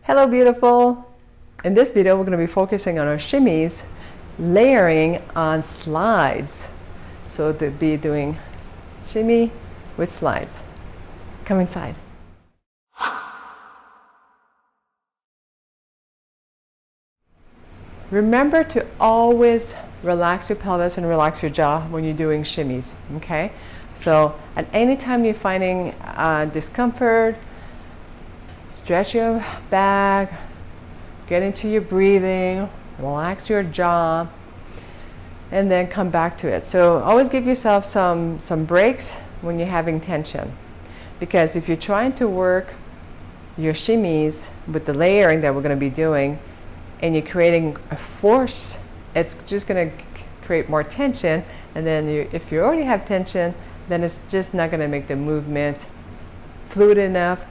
Hello beautiful! In this video we're going to be focusing on our shimmies, layering on slides. So to be doing shimmy with slides. Come inside. Remember to always relax your pelvis and relax your jaw when you're doing shimmies, okay? So at any time you're finding discomfort, stretch your back, get into your breathing, relax your jaw, and then come back to it. So always give yourself some breaks when you're having tension. Because if you're trying to work your shimmies with the layering that we're going to be doing, and you're creating a force, it's just going to create more tension. And then if you already have tension, then it's just not going to make the movement fluid enough.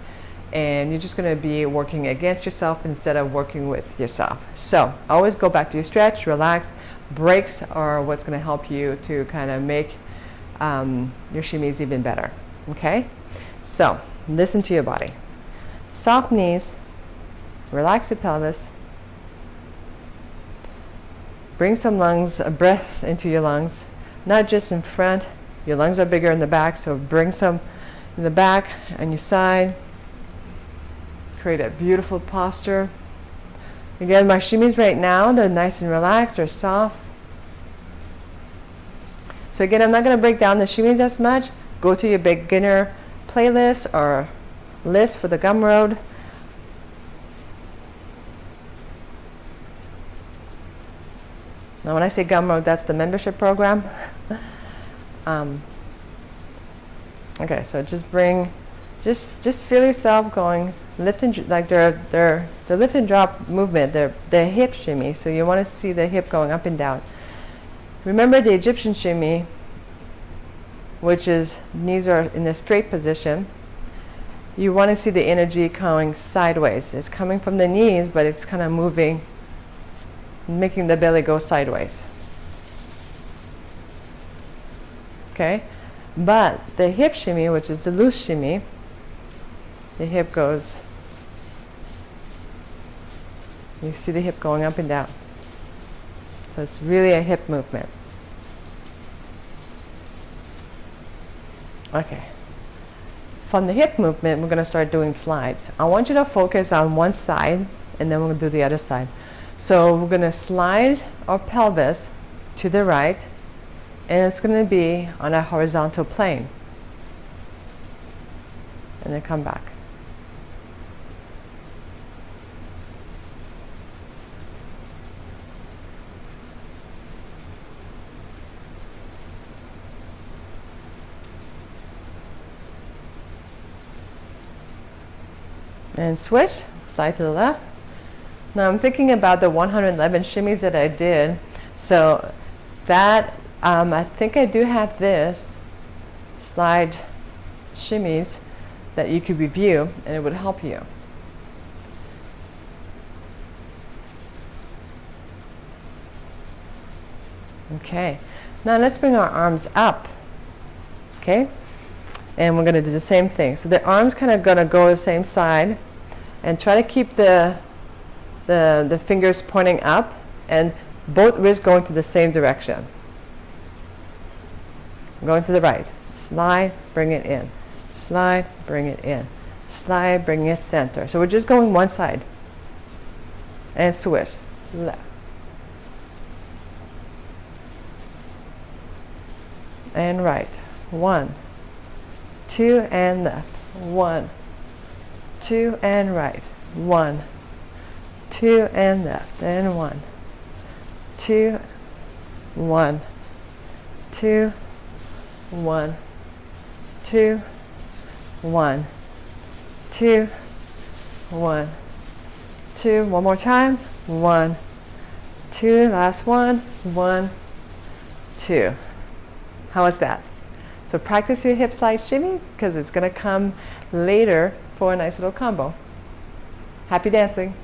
And you're just going to be working against yourself instead of working with yourself. So always go back to your stretch, relax. Breaks are what's going to help you to kind of make your shimmies even better. Okay? So listen to your body. Soft knees, relax your pelvis. Bring some breath into your lungs, not just in front. Your lungs are bigger in the back, so bring some in the back and your side. Create a beautiful posture. Again, my shimmies right now, they're nice and relaxed, they're soft. So again, I'm not going to break down the shimmies as much. Go to your beginner playlist or list for the Gumroad. Now when I say Gumroad, that's the membership program. Okay, so just feel yourself going, lift and like the lift and drop movement, the hip shimmy. So you want to see the hip going up and down. Remember the Egyptian shimmy, which is knees are in a straight position. You want to see the energy going sideways. It's coming from the knees, but it's kind of moving, making the belly go sideways. Okay, but the hip shimmy, which is the loose shimmy, the hip goes, you see the hip going up and down. So it's really a hip movement. Okay. From the hip movement, we're going to start doing slides. I want you to focus on one side, and then we're going to do the other side. So we're going to slide our pelvis to the right, and it's going to be on a horizontal plane. And then come back. And switch, slide to the left. Now I'm thinking about the 111 shimmies that I did. So that, I think I do have this slide shimmies that you could review, and it would help you. Okay, now let's bring our arms up. Okay, and we're going to do the same thing. So the arms kind of going to go the same side, and try to keep the fingers pointing up, and both wrists going to the same direction. Going to the right. Slide, bring it in. Slide, bring it in. Slide, bring it center. So we're just going one side. And switch. Left. And right. 1, 2, and left. 1, 2, and right. 1, 2, and left. And 1, 2, 1, 2, 1, 2, 1, 2, 1, 2. One more time. 1, 2. Last one. 1, 2. How was that? So practice your hip slide shimmy, because it's going to come later for a nice little combo. Happy dancing.